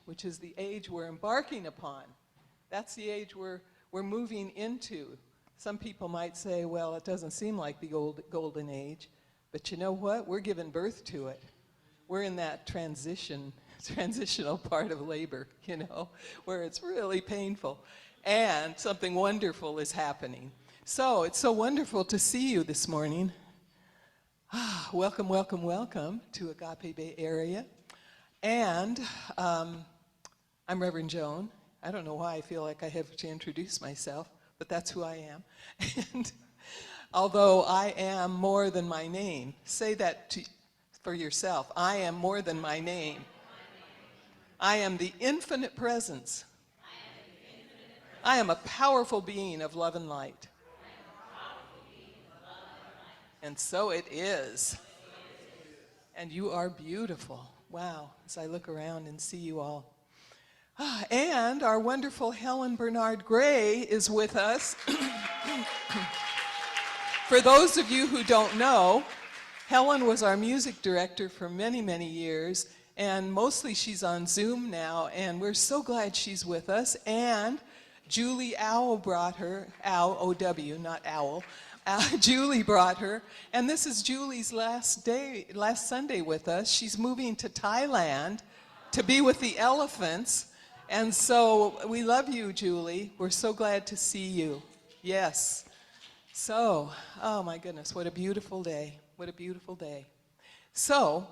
which is the age we're embarking upon. That's the age we're moving into. Some people might say, well, it doesn't seem like the golden age, but you know what? We're giving birth to it. We're in that transitional part of labor, you know, where it's really painful. And something wonderful is happening. So it's so wonderful to see you this morning. Welcome, welcome, welcome to Agape Bay Area. And I'm Reverend Joan. I don't know why I feel like I have to introduce myself, but that's who I am. And although I am more than my name, say that for yourself. I am more than my name. I am the infinite presence. I am a powerful being of love and light. And so it is. And you are beautiful. Wow, as I look around and see you all. And our wonderful Helen Bernard Gray is with us. For those of you who don't know, Helen was our music director for many, many years, and mostly she's on Zoom now, and we're so glad she's with us. And Julie Owl brought her, Owl, O-W, not Owl. Julie brought her, and this is Julie's last Sunday with us. She's moving to Thailand to be with the elephants, and so we love you, Julie. We're so glad to see you. Yes. So, oh my goodness, what a beautiful day. What a beautiful day. So,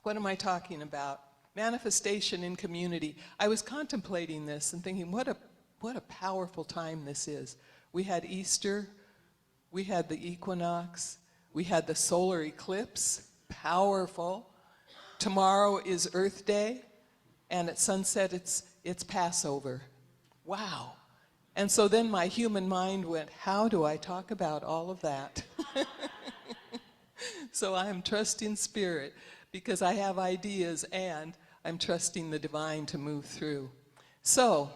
what am I talking about? Manifestation in community. I was contemplating this and thinking, what a powerful time this is. We had Easter. We had the equinox, we had the solar eclipse, powerful. Tomorrow is Earth Day, and at sunset it's Passover. Wow. And so then my human mind went, how do I talk about all of that? So I am trusting Spirit because I have ideas and I'm trusting the divine to move through. So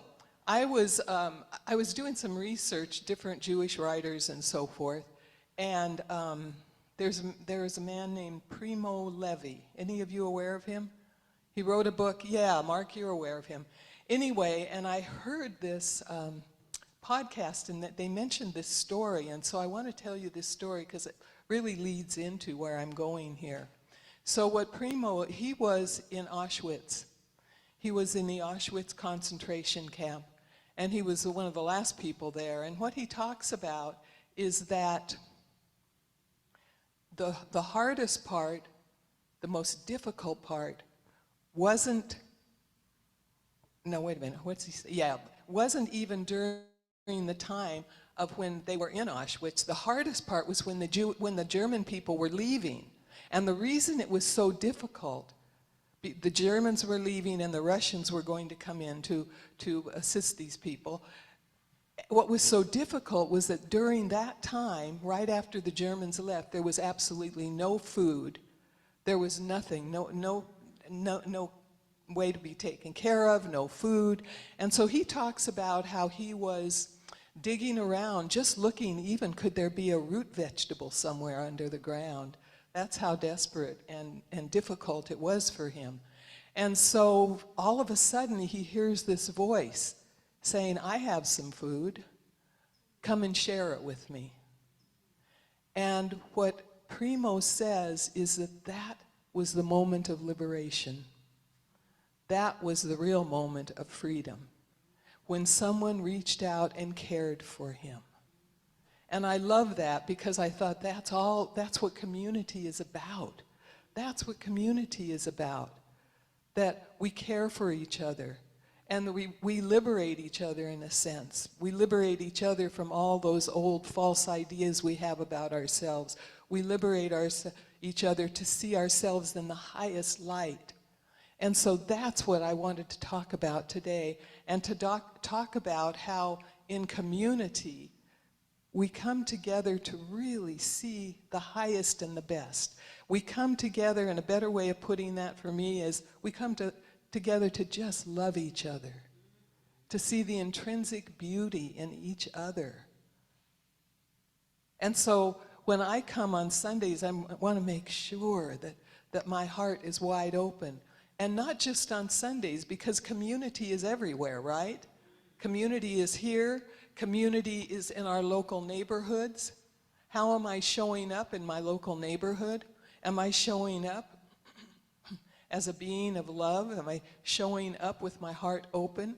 I was doing some research, different Jewish writers and so forth, and there's a man named Primo Levi. Any of you aware of him? He wrote a book. Yeah, Mark, you're aware of him. Anyway, and I heard this podcast and that they mentioned this story, and so I want to tell you this story because it really leads into where I'm going here. So what Primo, he was in Auschwitz. He was in the Auschwitz concentration camp. And he was one of the last people there. And what he talks about is that the hardest part, the most difficult part, wasn't even during the time of when they were in Auschwitz. The hardest part was when the German people were leaving. And the reason it was so difficult, the Germans were leaving and the Russians were going to come in to assist these people. What was so difficult was that during that time, right after the Germans left, there was absolutely no food. There was nothing, no way to be taken care of, no food. And so he talks about how he was digging around, just looking, even could there be a root vegetable somewhere under the ground. That's how desperate and difficult it was for him. And so all of a sudden he hears this voice saying, I have some food, come and share it with me. And what Primo says is that was the moment of liberation. That was the real moment of freedom, when someone reached out and cared for him. And I love that because I thought that's what community is about. That's what community is about. That we care for each other and we liberate each other in a sense. We liberate each other from all those old false ideas we have about ourselves. We liberate each other to see ourselves in the highest light. And so that's what I wanted to talk about today, and to talk about how in community we come together to really see the highest and the best. We come together, and a better way of putting that for me is we come together to just love each other, to see the intrinsic beauty in each other. And so when I come on Sundays, I want to make sure that my heart is wide open. And not just on Sundays, because community is everywhere, right? Community is here. Community is in our local neighborhoods. How am I showing up in my local neighborhood? Am I showing up as a being of love? Am I showing up with my heart open?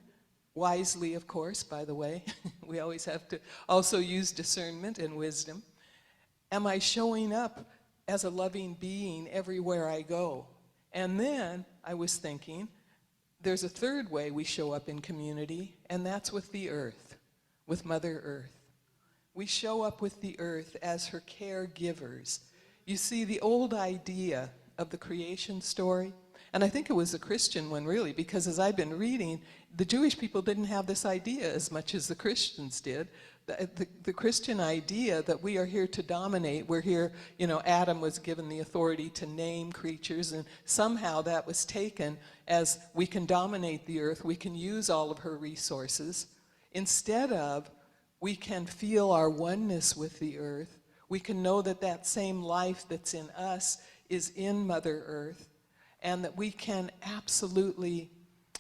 Wisely, of course, by the way. We always have to also use discernment and wisdom. Am I showing up as a loving being everywhere I go? And then I was thinking, there's a third way we show up in community, and that's with the earth, with Mother Earth. We show up with the earth as her caregivers. You see, the old idea of the creation story, and I think it was a Christian one really, because as I've been reading, the Jewish people didn't have this idea as much as the Christians did. The Christian idea that we are here to dominate, we're here, you know, Adam was given the authority to name creatures, and somehow that was taken as we can dominate the earth, we can use all of her resources, instead of we can feel our oneness with the earth, we can know that that same life that's in us is in Mother Earth, and that we can absolutely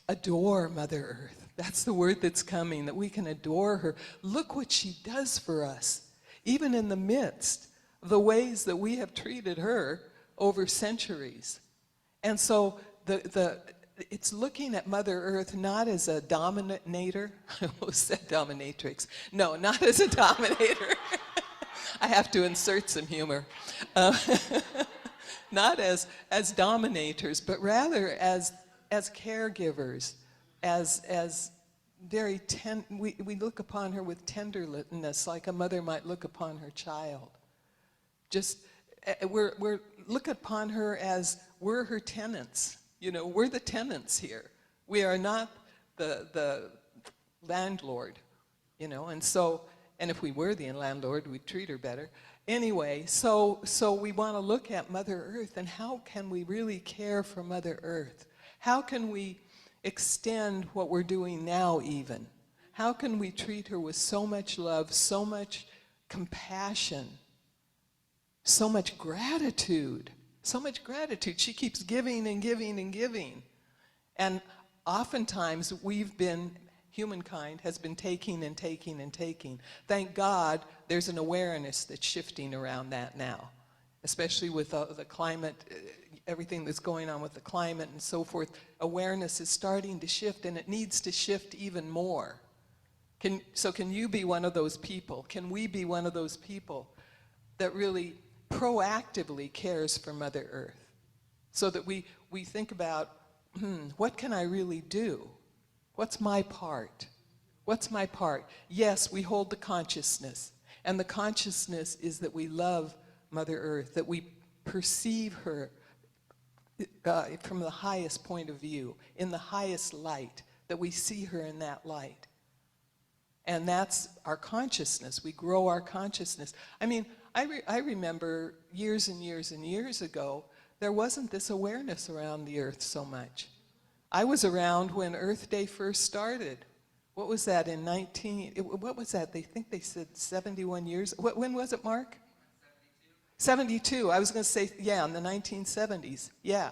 adore Mother Earth. That's the word that's coming, that we can adore her. Look what she does for us, even in the midst of the ways that we have treated her over centuries. And so it's looking at Mother Earth not as a dominator. I almost said dominatrix. No, not as a dominator. I have to insert some humor. Not as dominators, but rather as caregivers, as very we look upon her with tenderness, like a mother might look upon her child. Just we're look upon her as we're her tenants. You know, we're the tenants here. We are not the landlord. You know, and if we were the landlord, we'd treat her better. Anyway, so we want to look at Mother Earth, and how can we really care for Mother Earth? How can we extend what we're doing now even? How can we treat her with so much love, so much compassion, so much gratitude? So much gratitude. She keeps giving and giving and giving. And oftentimes humankind has been taking and taking and taking. Thank God there's an awareness that's shifting around that now, especially with the climate, everything that's going on with the climate and so forth. Awareness is starting to shift, and it needs to shift even more. Can you be one of those people? Can we be one of those people that really proactively cares for Mother Earth, so that we think about, what can I really do? What's my part? What's my part? Yes, we hold the consciousness, and the consciousness is that we love Mother Earth, that we perceive her from the highest point of view, in the highest light, that we see her in that light. And that's our consciousness. We grow our consciousness. I mean, I remember years and years and years ago, there wasn't this awareness around the earth so much. I was around when Earth Day first started. What was that in what was that? They think they said 71 years. When was it, Mark? 72. I was going to say, yeah, in the 1970s. Yeah,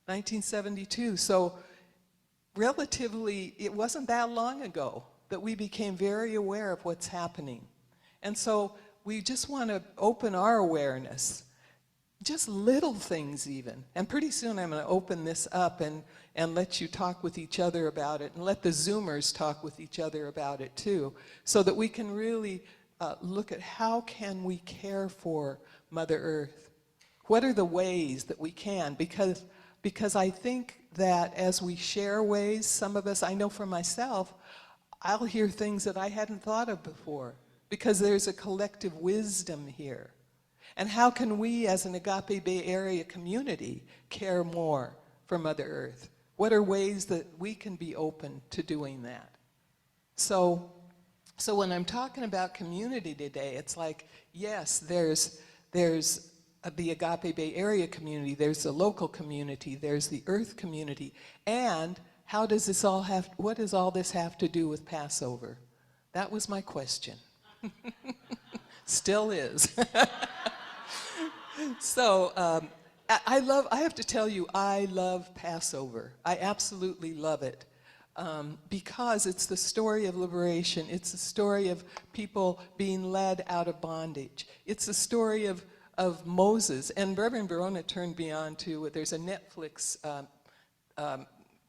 1972. So relatively, it wasn't that long ago that we became very aware of what's happening. And so we just want to open our awareness, just little things even. And pretty soon I'm going to open this up and let you talk with each other about it, and let the Zoomers talk with each other about it too, so that we can really look at how can we care for Mother Earth. What are the ways that we can? Because I think that as we share ways, some of us, I know for myself, I'll hear things that I hadn't thought of before, because there's a collective wisdom here. And how can we as an Agape Bay Area community care more for Mother Earth? What are ways that we can be open to doing that? So when I'm talking about community today, it's like, yes, there's the Agape Bay Area community, there's the local community, there's the Earth community, and what does all this have to do with Passover? That was my question. Still is. So I have to tell you, I love Passover. I absolutely love it. Because it's the story of liberation. It's the story of people being led out of bondage. It's the story of Moses. And Reverend Verona turned me on to, there's a Netflix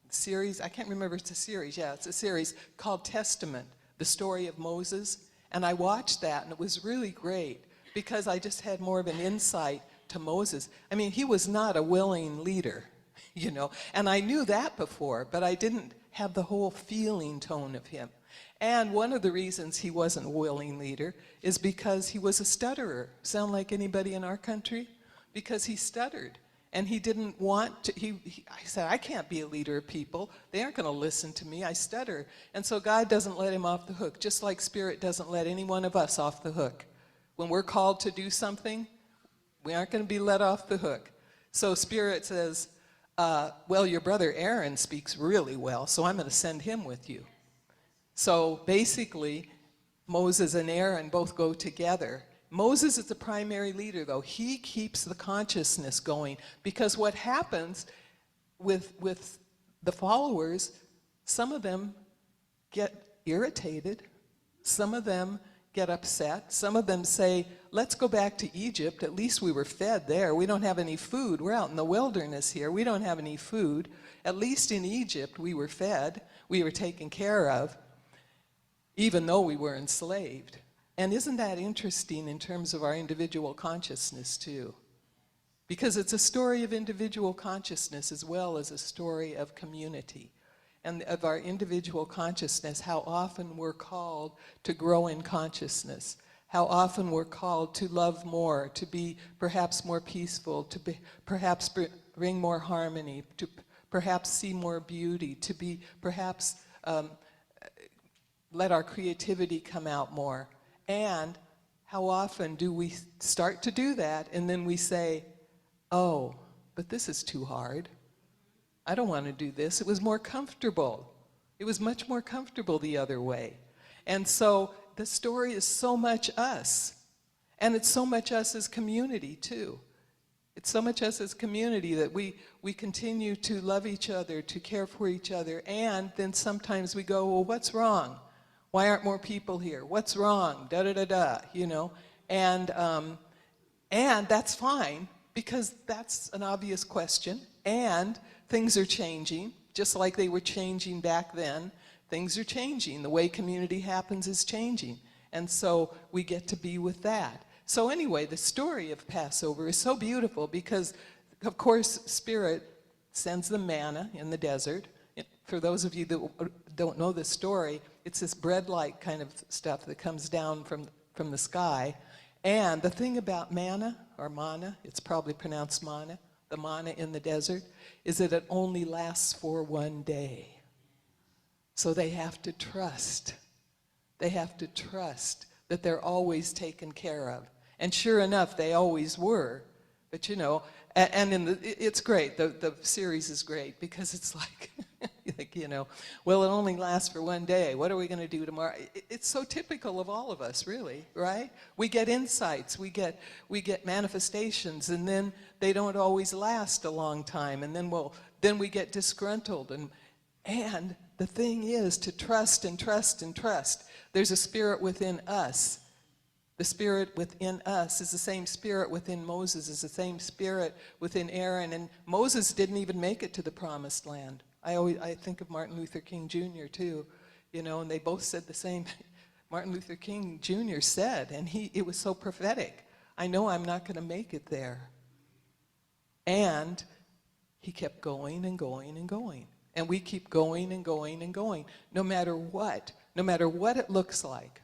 series, I can't remember if it's a series, yeah, it's a series called Testament, the story of Moses. And I watched that, and it was really great because I just had more of an insight to Moses. I mean, he was not a willing leader, you know, and I knew that before, but I didn't have the whole feeling tone of him. And one of the reasons he wasn't a willing leader is because he was a stutterer. Sound like anybody in our country? Because he stuttered. And he didn't want to, I said, I can't be a leader of people. They aren't going to listen to me. I stutter. And so God doesn't let him off the hook, just like Spirit doesn't let any one of us off the hook. When we're called to do something, we aren't going to be let off the hook. So Spirit says, well, your brother Aaron speaks really well, so I'm going to send him with you. So basically, Moses and Aaron both go together. Moses is the primary leader, though. He keeps the consciousness going, because what happens with the followers, some of them get irritated, some of them get upset, some of them say, let's go back to Egypt. At least we were fed there. We don't have any food. We're out in the wilderness here. We don't have any food. At least in Egypt we were fed. We were taken care of, even though we were enslaved. And isn't that interesting in terms of our individual consciousness too? Because it's a story of individual consciousness as well as a story of community. And of our individual consciousness, how often we're called to grow in consciousness, how often we're called to love more, to be perhaps more peaceful, to be, perhaps bring more harmony, to perhaps see more beauty, to be perhaps let our creativity come out more. And how often do we start to do that and then we say, oh, but this is too hard. I don't want to do this. It was more comfortable. It was much more comfortable the other way. And so the story is so much us. And it's so much us as community too. It's so much us as community that we continue to love each other, to care for each other, and then sometimes we go, well, what's wrong? Why aren't more people here? What's wrong? Da-da-da-da, you know? And that's fine, because that's an obvious question, and things are changing, just like they were changing back then. Things are changing. The way community happens is changing. And so we get to be with that. So anyway, the story of Passover is so beautiful because, of course, Spirit sends the manna in the desert. For those of you that don't know the story, it's this bread-like kind of stuff that comes down from the sky. And the thing about manna, or manna, it's probably pronounced manna, the manna in the desert, is that it only lasts for one day. So they have to trust. They have to trust that they're always taken care of. And sure enough, they always were. But you know, and it's great. The series is great because it's like, you know, well, it only lasts for one day. What are we going to do tomorrow? It's so typical of all of us, really, right? We get insights, we get manifestations, and then they don't always last a long time. And then we get disgruntled. And the thing is to trust and trust and trust. There's a spirit within us. The spirit within us is the same spirit within Moses, is the same spirit within Aaron. And Moses didn't even make it to the promised land. I think of Martin Luther King Jr. too, you know, and they both said the same. Martin Luther King Jr. said, and it was so prophetic, I know I'm not going to make it there. And he kept going and going and going. And we keep going and going and going, no matter what it looks like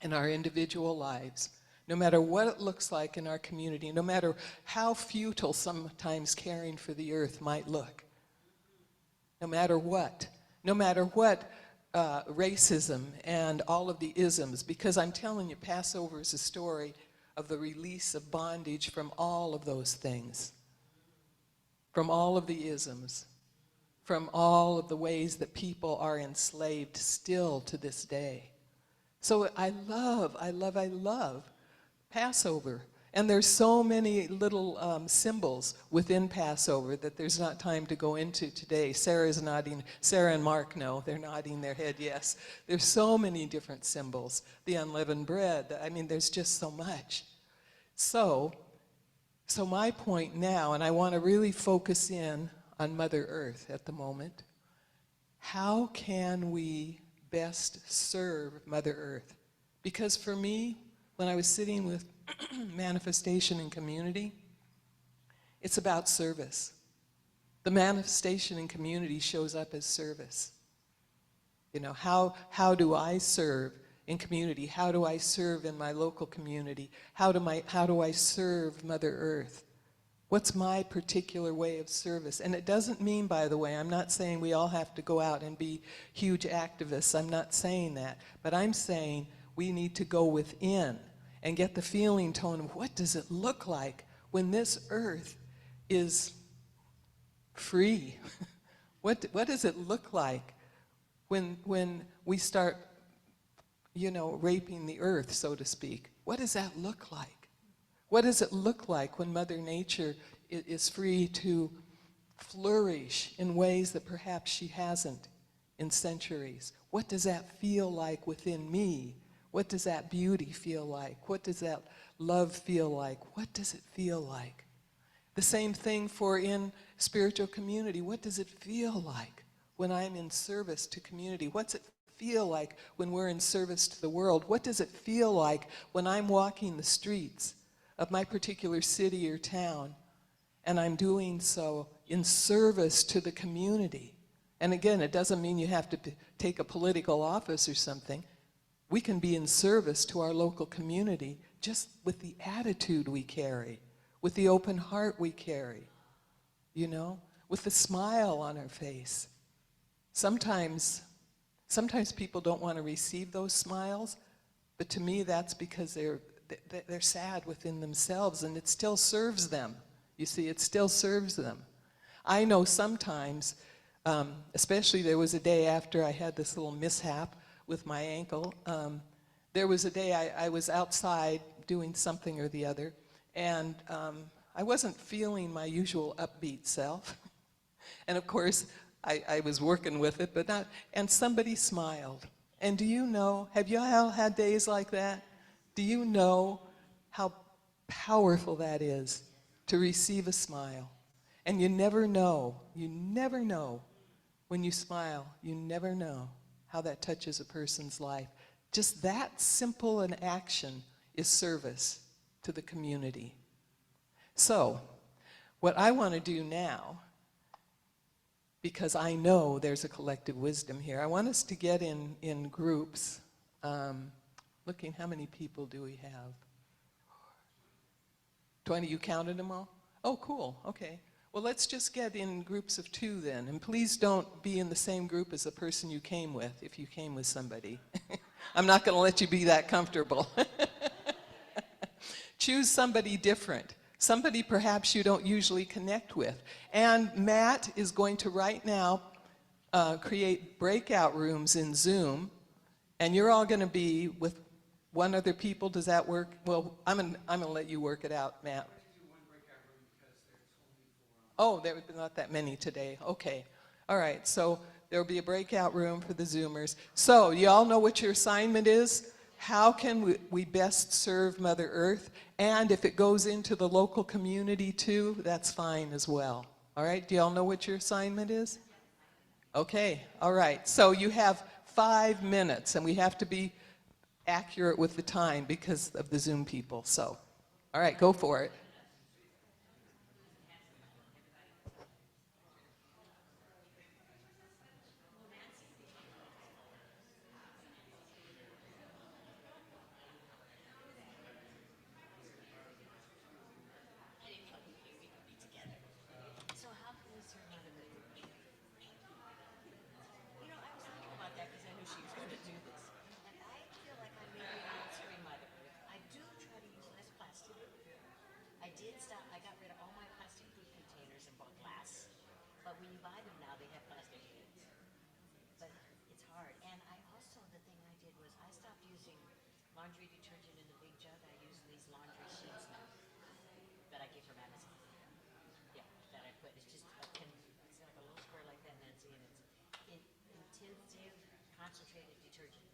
in our individual lives, no matter what it looks like in our community, no matter how futile sometimes caring for the earth might look, no matter what racism and all of the isms, because I'm telling you, Passover is a story of the release of bondage from all of those things, from all of the isms, from all of the ways that people are enslaved still to this day. So I love Passover. And there's so many little symbols within Passover that there's not time to go into today. Sarah's nodding. Sarah and Mark know. They're nodding their head, yes. There's so many different symbols. The unleavened bread. I mean, there's just so much. So my point now, and I want to really focus in on Mother Earth at the moment. How can we best serve Mother Earth? Because for me, when I was sitting with manifestation and community, it's about service. The manifestation in community shows up as service. You know, how do I serve in community? How do I serve in my local community? How do I serve Mother Earth? What's my particular way of service? And it doesn't mean, by the way, I'm not saying we all have to go out and be huge activists. I'm not saying that. But I'm saying we need to go within and get the feeling tone of what does it look like when this earth is free? What does it look like when we start, you know, raping the earth, so to speak? What does that look like? What does it look like when Mother Nature is free to flourish in ways that perhaps she hasn't in centuries? What does that feel like within me? What does that beauty feel like? What does that love feel like? What does it feel like? The same thing for in spiritual community. What does it feel like when I'm in service to community? What's it feel like when we're in service to the world? What does it feel like when I'm walking the streets of my particular city or town and I'm doing so in service to the community? And again, it doesn't mean you have to take a political office or something. We can be in service to our local community just with the attitude we carry, with the open heart we carry, you know, with the smile on our face. Sometimes people don't want to receive those smiles, but to me that's because they're sad within themselves, and it still serves them. You see, it still serves them. I know sometimes, especially there was a day after I had this little mishap with my ankle. There was a day I was outside doing something or the other, and I wasn't feeling my usual upbeat self. And of course, I was working with it, but not, and somebody smiled. And do you know, have you all had days like that? Do you know how powerful that is to receive a smile? And you never know when you smile, you never know how that touches a person's life. Just that simple an action is service to the community. So, what I want to do now, because I know there's a collective wisdom here, I want us to get in groups. Looking, how many people do we have? 20, you counted them all? Oh, cool, okay. Well, let's just get in groups of 2 then, and please don't be in the same group as the person you came with, if you came with somebody. I'm not going to let you be that comfortable. Choose somebody different, somebody perhaps you don't usually connect with. And Matt is going to right now create breakout rooms in Zoom, and you're all going to be with 1 other people. Does that work? Well, I'm gonna let you work it out, Matt. Oh, there were not that many today. Okay. All right. So there will be a breakout room for the Zoomers. So you all know what your assignment is? How can we best serve Mother Earth? And if it goes into the local community too, that's fine as well. All right. Do you all know what your assignment is? Okay. All right. So you have 5 minutes, and we have to be accurate with the time because of the Zoom people. So, all right, go for it. laundry detergent in the big jug. I use these laundry sheets now. intensive concentrated detergent.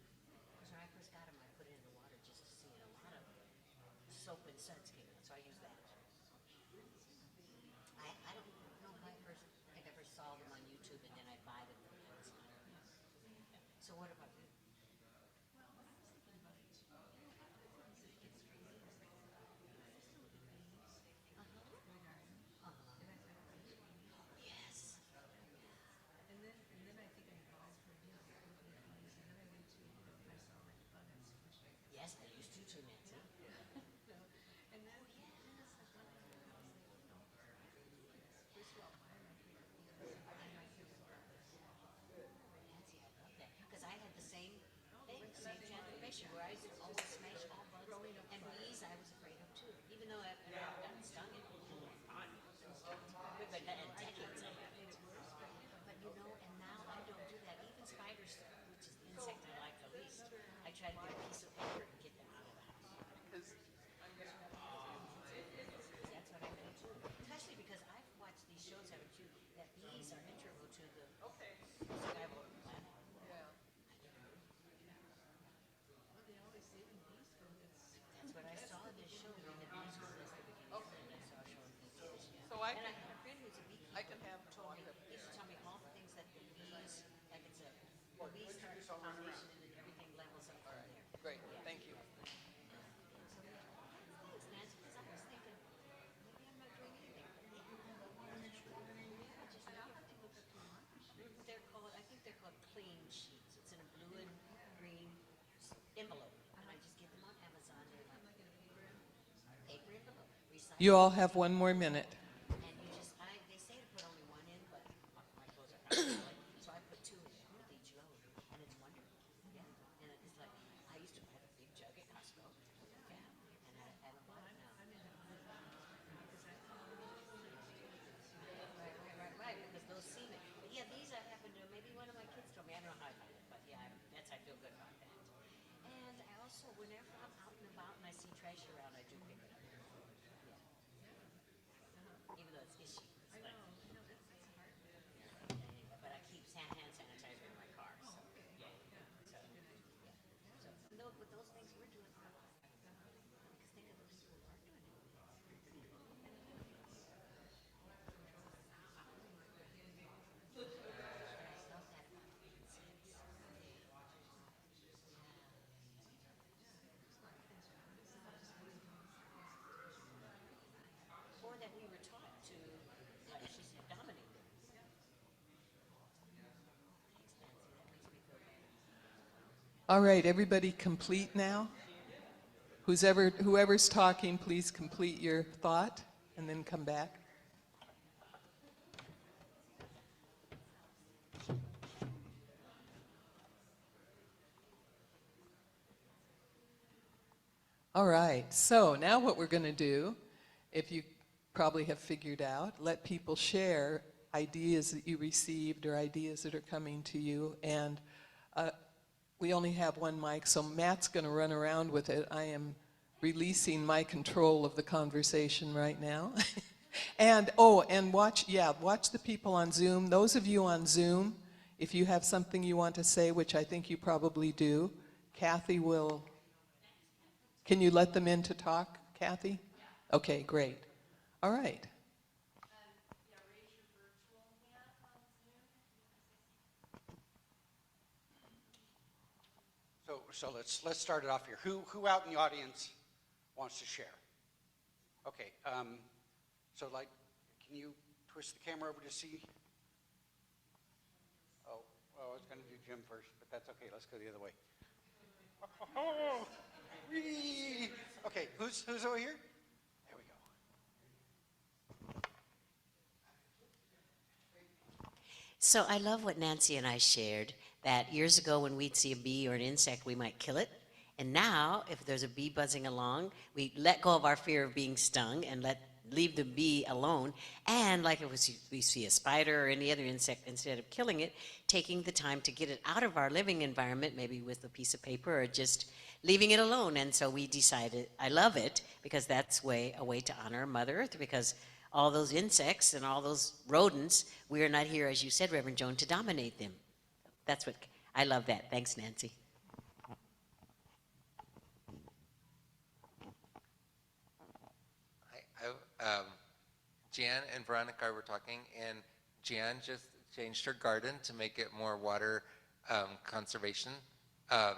Because when I first got them, I put it in the water just to see, and a lot of soap and suds came out, so I use that. I don't know if I first think I first saw them on YouTube and then I buy them from Amazon. So what about you? Yes. Yes, I used to too, Nancy. Nancy, I love that. Because I had the same thing, same transformation where I used to always smash all bugs. And bees I was afraid of too. Even though I've never gotten stung in but decades I haven't. But you know, and now I don't do that. Even spiders, which is the insect I like the least, I try to get a piece of paper and get them out of the house. Because That's what I do too. Especially because I've watched these shows, haven't you, that bees are integral to the survival of the planet. yeah. That's what I saw in this show. They had bees with us at the beginning, and I saw a show on bees. Yeah. So I And I can, had a friend who's a beekeeper. I can have told me, he used to tell me all the things that the bees, like it's a, the bees start a pollination and then everything levels up from there. great, thank you. So yeah, thanks, Nancy, because I was thinking, maybe I'm not doing anything. Yeah, just they're called, I think they're called clean sheets. It's in a blue and green envelope, and I just get them on Amazon. They're like paper envelope, recycled. You all have one more minute. And you just, they say to put only one in, but my clothes are kind of smelly, so I put two in with each load, and it's wonderful. Yeah, and it's like, I used to buy the big jug at Costco. Yeah, and I haven't bought it now. Right, because those seem it. But yeah, these I happen to, maybe one of my kids told me, I don't know how I found it, but yeah, that's, I feel good about that. And I also, whenever I'm out and about and I see trash around, I do pick it up. Yeah. Even though it's ishy. It's like, but I keep hand sanitizer in my car. So, yeah. So, yeah. So, no, but those things we're doing are life. Because think of the people who aren't doing it. I love that about insects. Or that we were taught to, like she said, dominate them. Thanks, Nancy. That makes me feel better. All right, everybody complete now? Whoever's talking, please complete your thought and then come back. All right, so now what we're going to do, if you probably have figured out, let people share ideas that you received or ideas that are coming to you. And we only have one mic, so Matt's going to run around with it. I am releasing my control of the conversation right now. And watch the people on Zoom. Those of you on Zoom, if you have something you want to say, which I think you probably do, Kathy will. Can you let them in to talk, Kathy? Okay, great. All right. So let's start it off here. Who out in the audience wants to share? Okay. So can you twist the camera over to see? Oh, I was going to do Jim first, but that's okay. Let's go the other way. Oh, whee. Okay, who's over here? There we go. So I love what Nancy and I shared, that years ago when we'd see a bee or an insect, we might kill it. And now, if there's a bee buzzing along, we let go of our fear of being stung and leave the bee alone. And like we see a spider or any other insect, instead of killing it, taking the time to get it out of our living environment, maybe with a piece of paper or just leaving it alone. And so we decided, I love it, because that's a way to honor Mother Earth, because all those insects and all those rodents, we are not here, as you said, Reverend Joan, to dominate them. That's what, I love that. Thanks, Nancy. Jan and Veronica were talking, and Jan just changed her garden to make it more water conservation.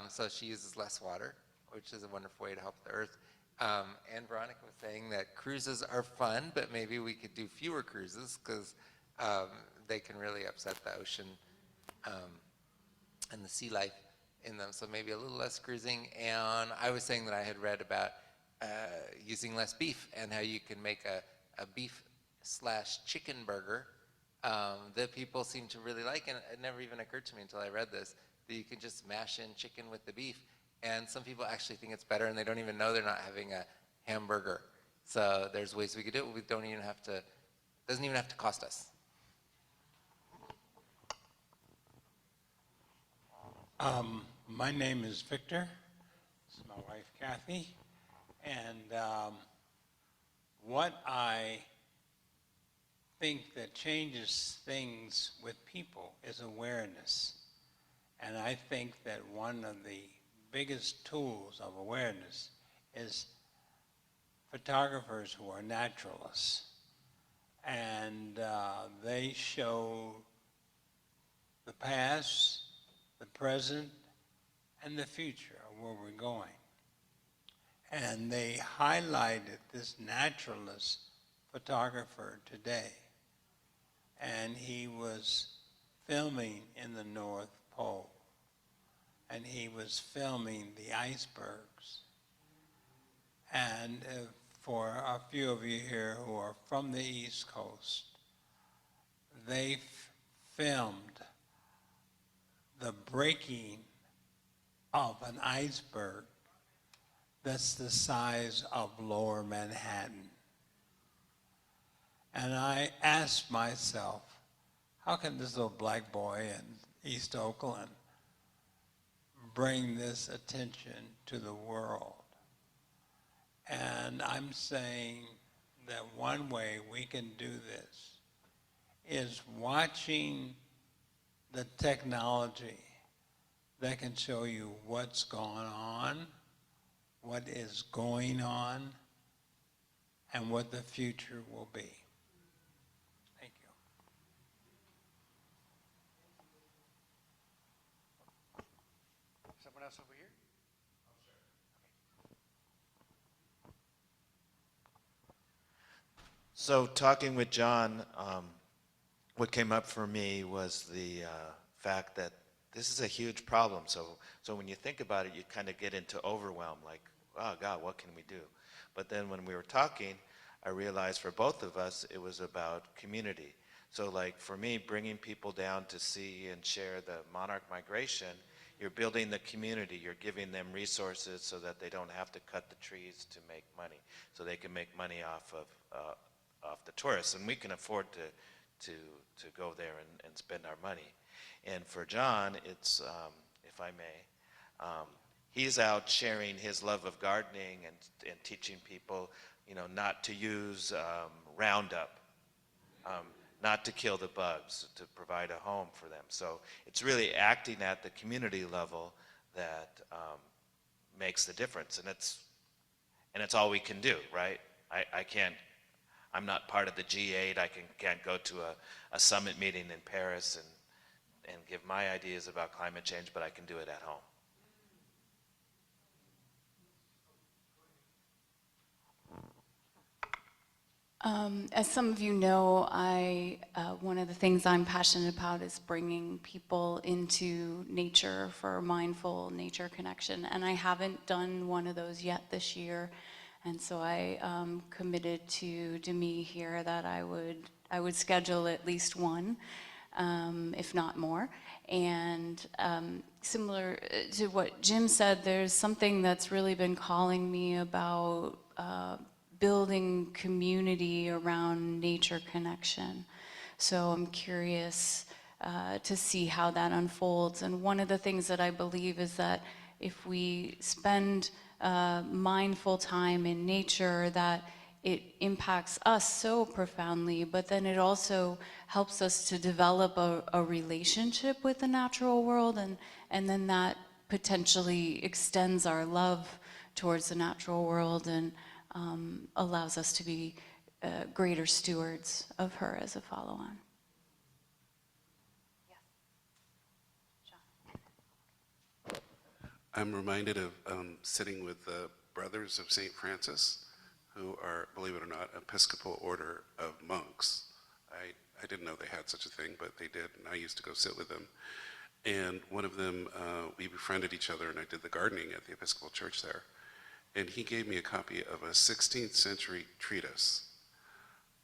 So she uses less water, which is a wonderful way to help the earth. And Veronica was saying that cruises are fun, but maybe we could do fewer cruises because they can really upset the ocean and the sea life in them. So maybe a little less cruising. And I was saying that I had read about using less beef and how you can make a beef/chicken burger that people seem to really like. And it never even occurred to me until I read this, that you can just mash in chicken with the beef. And some people actually think it's better and they don't even know they're not having a hamburger. So there's ways we could do it. We don't even have to, it doesn't even have to cost us. My name is Victor. This is my wife, Kathy. And what I think that changes things with people is awareness. And I think that one of the biggest tools of awareness is photographers who are naturalists. And they show the past, the present, and the future of where we're going. And they highlighted this naturalist photographer today. And he was filming in the North Pole. And he was filming the icebergs. And for a few of you here who are from the East Coast, they filmed the breaking of an iceberg that's the size of Lower Manhattan. And I asked myself, how can this little black boy in East Oakland bring this attention to the world? And I'm saying that one way we can do this is watching the technology that can show you what's going on, what is going on, and what the future will be. Thank you. Someone else over here? So talking with John, what came up for me was the fact that this is a huge problem. So when you think about it, you kind of get into overwhelm, like, oh God, what can we do? But then when we were talking, I realized for both of us, it was about community. So like for me, bringing people down to see and share the monarch migration, you're building the community, you're giving them resources so that they don't have to cut the trees to make money, so they can make money off of the tourists, and we can afford to go there and spend our money. And for John, it's, if I may, he's out sharing his love of gardening and teaching people, you know, not to use Roundup, not to kill the bugs, to provide a home for them. So it's really acting at the community level that makes the difference, and it's all we can do, right? I can't. I'm not part of the G8. I can't go to a summit meeting in Paris and give my ideas about climate change, but I can do it at home. As some of you know, one of the things I'm passionate about is bringing people into nature for mindful nature connection, and I haven't done one of those yet this year. And so I committed to Demi here that I would schedule at least one, if not more. And similar to what Jim said, there's something that's really been calling me about building community around nature connection. So I'm curious to see how that unfolds. And one of the things that I believe is that if we spend mindful time in nature, that it impacts us so profoundly, but then it also helps us to develop a relationship with the natural world, and then that potentially extends our love towards the natural world and allows us to be greater stewards of her as a follow-on. I'm reminded of sitting with the Brothers of St. Francis, who are, believe it or not, Episcopal order of monks. I didn't know they had such a thing, but they did, and I used to go sit with them. And one of them, we befriended each other, and I did the gardening at the Episcopal Church there. And he gave me a copy of a 16th century treatise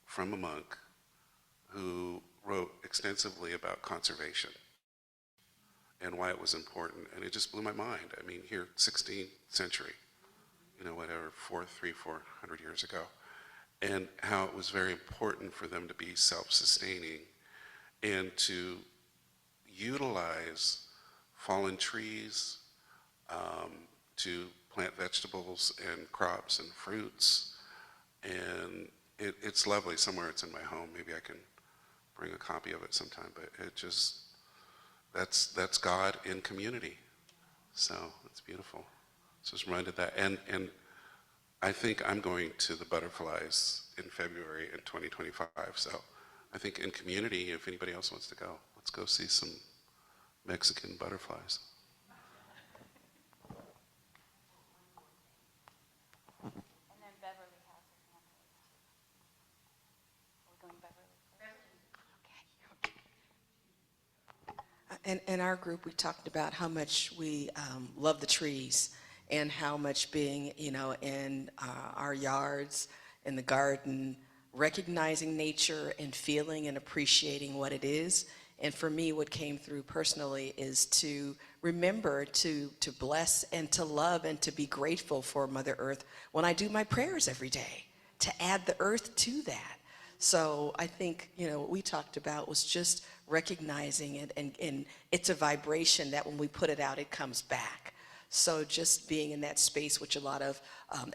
from a monk who wrote extensively about conservation and why it was important, and it just blew my mind. I mean, here, 16th century, you know, whatever, 400 years ago, and how it was very important for them to be self-sustaining and to utilize fallen trees to plant vegetables and crops and fruits, and it's lovely. Somewhere it's in my home. Maybe I can bring a copy of it sometime, but it just, that's God in community. So it's beautiful. So I was reminded that. And I think I'm going to the butterflies in February in 2025. So I think in community, if anybody else wants to go, let's go see some Mexican butterflies. And then Beverly has her hand raised. Are we going Beverly? In our group, we talked about how much we love the trees and how much being, you know, in our yards, in the garden, recognizing nature and feeling and appreciating what it is. And for me, what came through personally is to remember to bless and to love and to be grateful for Mother Earth when I do my prayers every day, to add the earth to that. So I think, you know, what we talked about was just recognizing it, and it's a vibration that when we put it out, it comes back. So just being in that space, which a lot of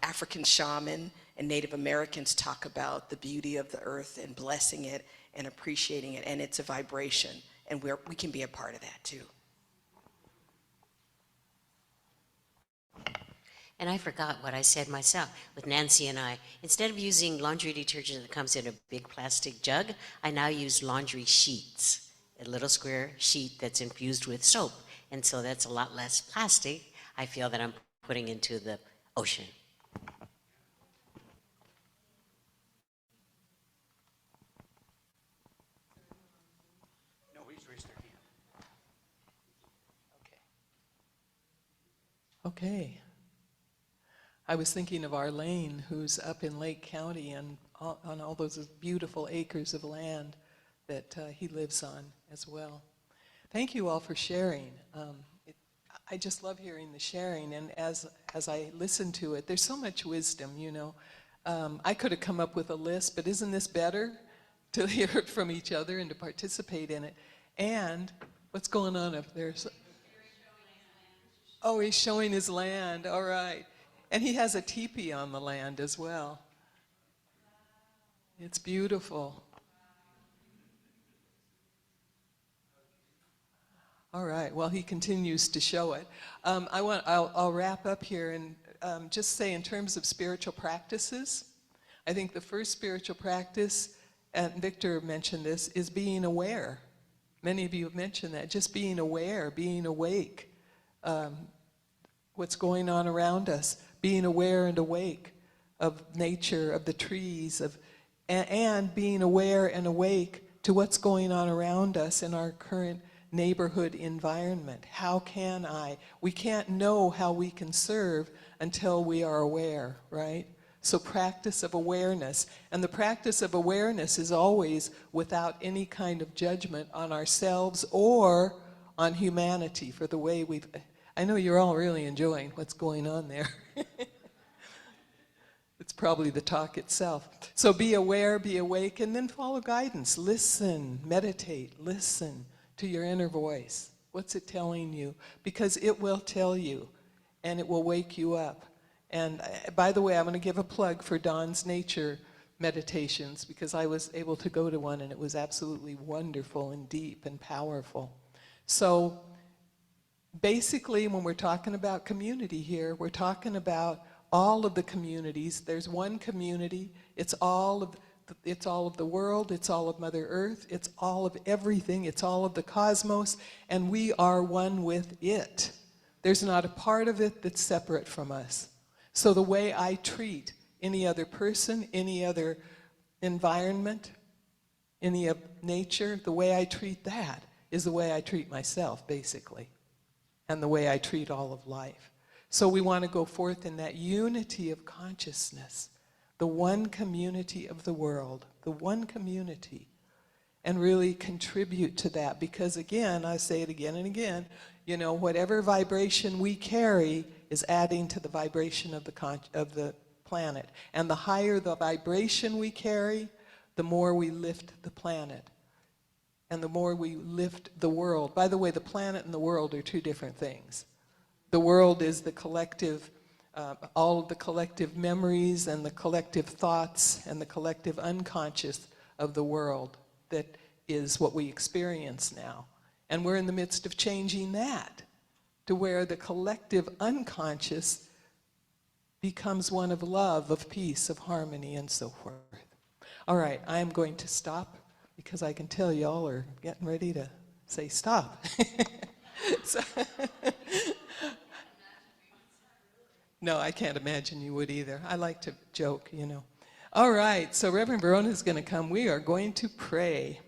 African shaman and Native Americans talk about, the beauty of the earth and blessing it and appreciating it, and it's a vibration, and we can be a part of that too. And I forgot what I said myself with Nancy and I. Instead of using laundry detergent that comes in a big plastic jug, I now use laundry sheets, a little square sheet that's infused with soap. And so that's a lot less plastic, I feel, that I'm putting into the ocean. Nobody's raised their hand. Okay. Okay. I was thinking of Arlene, who's up in Lake County and on all those beautiful acres of land that he lives on as well. Thank you all for sharing. I just love hearing the sharing, and as I listen to it, there's so much wisdom, you know. I could have come up with a list, but isn't this better to hear it from each other and to participate in it? And what's going on up there? Oh, he's showing his land, all right. And he has a teepee on the land as well. It's beautiful. All right, well, he continues to show it. I'll wrap up here and just say in terms of spiritual practices, I think the first spiritual practice, and Victor mentioned this, is being aware. Many of you have mentioned that, just being aware, being awake, what's going on around us, being aware and awake of nature, of the trees, and being aware and awake to what's going on around us in our current neighborhood environment. How can we can't know how we can serve until we are aware, right? So practice of awareness, and the practice of awareness is always without any kind of judgment on ourselves or on humanity for the way I know you're all really enjoying what's going on there. It's probably the talk itself. So be aware, be awake, and then follow guidance. Listen, meditate, listen to your inner voice. What's it telling you? Because it will tell you, and it will wake you up. And by the way, I'm going to give a plug for Dawn's nature meditations, because I was able to go to one and it was absolutely wonderful and deep and powerful. So basically, when we're talking about community here, we're talking about all of the communities. There's one community. It's all of the world. It's all of Mother Earth. It's all of everything. It's all of the cosmos, and we are one with it. There's not a part of it that's separate from us. So the way I treat any other person, any other environment, any of nature, the way I treat that is the way I treat myself, basically, and the way I treat all of life. So we want to go forth in that unity of consciousness, the one community of the world, the one community, and really contribute to that. Because again, I say it again and again, you know, whatever vibration we carry is adding to the vibration of the planet. And the higher the vibration we carry, the more we lift the planet. And the more we lift the world. By the way, the planet and the world are two different things. The world is the collective, all of the collective memories and the collective thoughts and the collective unconscious of the world that is what we experience now. And we're in the midst of changing that to where the collective unconscious becomes one of love, of peace, of harmony, and so forth. All right, I am going to stop because I can tell y'all are getting ready to say stop. So, no, I can't imagine you would either. I like to joke, you know. All right, so Reverend Verona is going to come. We are going to pray.